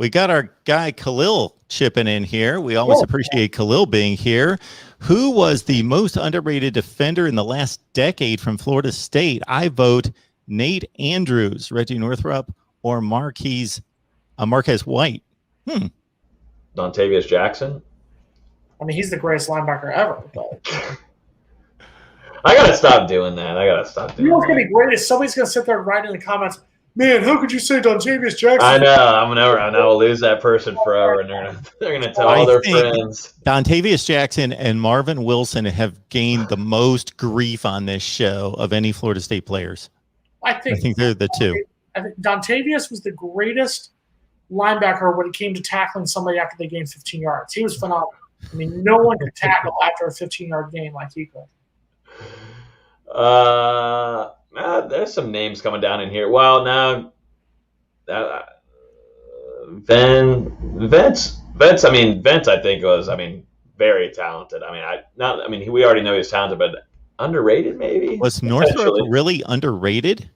We got our guy Khalil chipping in here. We always appreciate Khalil being here. Who was the most underrated defender in the last decade from Florida State? I vote Nate Andrews, Reggie Northrup, or Marquez White. Dontavius Jackson. I mean, he's the greatest linebacker ever. But I gotta stop doing that. You know what's gonna be great is somebody's gonna sit there and write in the comments, "Man, how could you say Dontavius Jackson?" I know. I will lose that person forever, and they're gonna tell all their friends. Dontavius Jackson and Marvin Wilson have gained the most grief on this show of any Florida State players. I think they're the two. I think Dontavius was the greatest linebacker when it came to tackling somebody after they gained 15 yards. He was phenomenal. I mean, no one could tackle after a 15-yard gain like he could. There's some names coming down in here. Well, now, Vince. I think was, very talented. We already know he's talented, but underrated maybe. Was Northrup really underrated?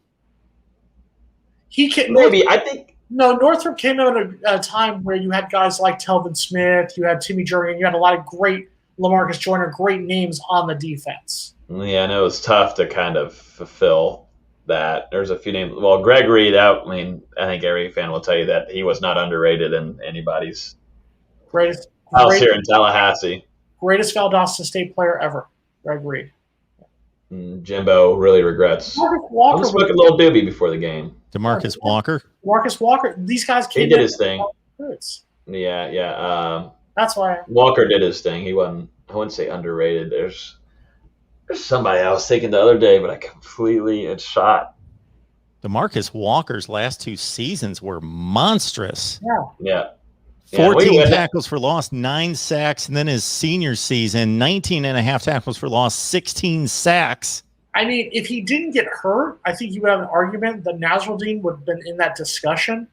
Northrup came out at a time where you had guys like Telvin Smith, you had Timmy Jernigan, you had a lot of great LaMarcus Joyner, great names on the defense. Yeah, I know it was tough to kind of fulfill that. There's a few names. Well, Greg Reed, I think every fan will tell you that he was not underrated in anybody's house here in Tallahassee. Greatest Valdosta State player ever, Greg Reed. Jimbo really regrets. Demarcus Walker was smoking a little doobie before the game. Demarcus Walker. Demarcus Walker. These guys came. He did his thing. Yeah. That's why Walker did his thing. He wasn't. I wouldn't say underrated. There's somebody I was thinking the other day, but I completely shot. Demarcus Walker's last 2 seasons were monstrous. Yeah. 14 tackles for loss, 9 sacks, and then his senior season, 19.5 tackles for loss, 16 sacks. I mean, if he didn't get hurt, I think you would have an argument that Nasruddin would have been in that discussion.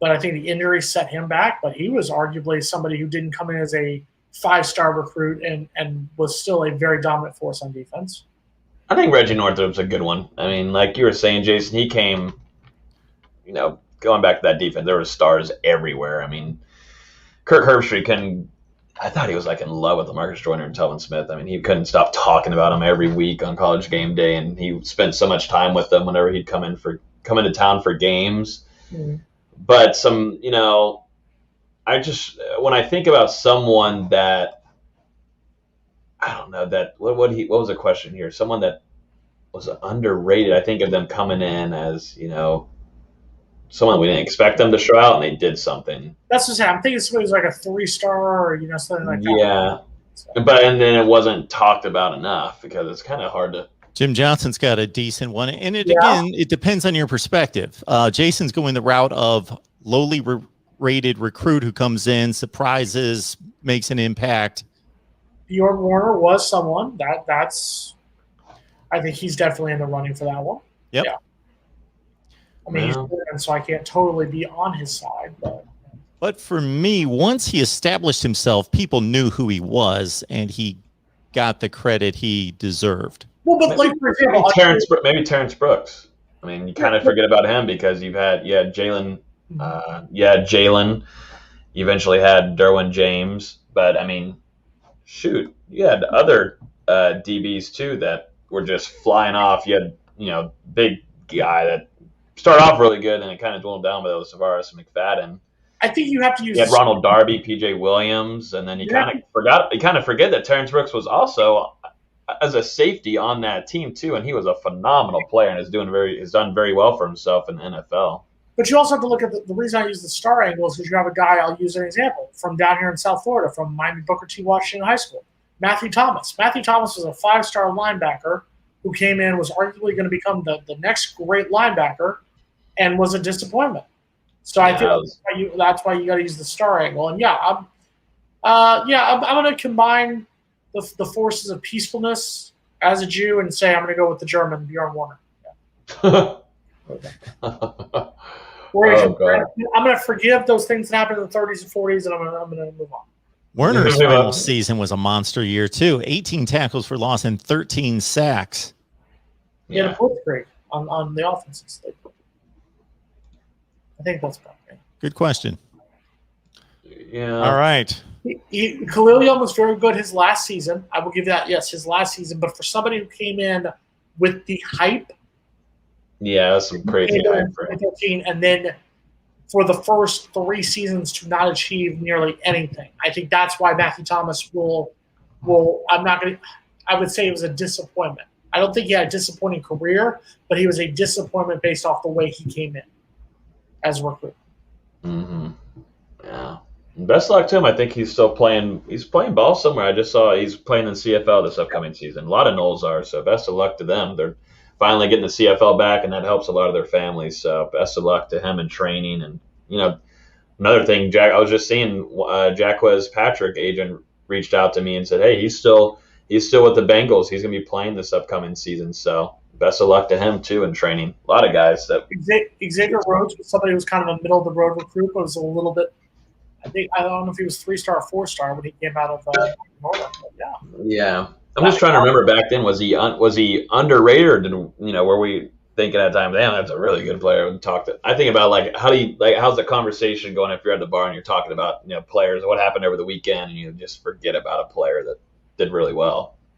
But I think the injury set him back. But he was arguably somebody who didn't come in as a 5-star recruit and was still a very dominant force on defense. I think Reggie Northrup's a good one. I mean, like you were saying, Jason, he came, going back to that defense, there were stars everywhere. I mean, Kirk Herbstreit I thought he was like in love with LaMarcus Joyner and Telvin Smith. I mean, he couldn't stop talking about him every week on College game day, and he spent so much time with them whenever he'd come into town for games. Mm-hmm. But when I think about someone that, I don't know, that what was the question here? Someone that was underrated. I think of them coming in as, someone we didn't expect them to show out, and they did something. That's what I'm thinking. Somebody was like a 3-star or something like that. Yeah, and then it wasn't talked about enough because it's kind of hard to. Jim Johnson's got a decent one, and again, it depends on your perspective. Jason's going the route of lowly rated recruit who comes in, surprises, makes an impact. Bjorn Werner was someone that's. I think he's definitely in the running for that one. Yep. Yeah. I mean, he's good, so I can't totally be on his side. But for me, once he established himself, people knew who he was, and he got the credit he deserved. Well, but for example, maybe Terrence Brooks. I mean, you kind of forget about him because you had Jalen. Jalen. You eventually had Derwin James, but I mean, shoot, you had other DBs too that were just flying off. You had big guy that started off really good and it kind of dwindled down with Tavares and McFadden. I think you have to use. You had Ronald Darby, PJ Williams, and then you kind of forget that Terrence Brooks was also as a safety on that team too, and he was a phenomenal player and has done very well for himself in the NFL. But you also have to look at the reason I use the star angle is because you have a guy, I'll use an example, from down here in South Florida, from Miami Booker T. Washington High School, Matthew Thomas. Matthew Thomas was a 5-star linebacker who came in, was arguably going to become the next great linebacker, and was a disappointment. So I think that's why you got to use the star angle. And I'm going to combine the forces of peacefulness as a Jew and say I'm going to go with the German Bjorn Werner. Yeah. I'm going to forgive those things that happened in the 30s and 40s, and I'm going to move on. Werner's final season was a monster year too. 18 tackles for loss and 13 sacks. Yeah, the fourth grade on the offenses. I think that's probably good question. Yeah. All right. Khalil was very good his last season. I will give that, yes, his last season. But for somebody who came in with the hype, Yeah, that's some crazy hype for him. 2013, and then for the first 3 seasons to not achieve nearly anything. I think that's why Matthew Thomas will I'm not going to – I would say it was a disappointment. I don't think he had a disappointing career, but he was a disappointment based off the way he came in as a recruit. Mm-hmm. Yeah. And best of luck to him. I think he's still playing. He's playing ball somewhere. I just saw he's playing in CFL this upcoming season. A lot of Knowles are, so best of luck to them. They're finally getting the CFL back, and that helps a lot of their families. So best of luck to him in training. And another thing, Jack, I was just seeing Jacquez Patrick agent reached out to me and said, hey, he's still with the Bengals. He's going to be playing this upcoming season. So best of luck to him too in training. A lot of guys that Xavier Rhodes was somebody who was kind of a middle of the road recruit, but was a little bit. I don't know if he was 3-star or 4-star when he came out of Northern. Yeah. Yeah. I'm just trying to remember back then. Was he underrated, or were we thinking at the time, damn, that's a really good player? I think about how's the conversation going if you're at the bar and you're talking about players, what happened over the weekend, and you just forget about a player that did really well.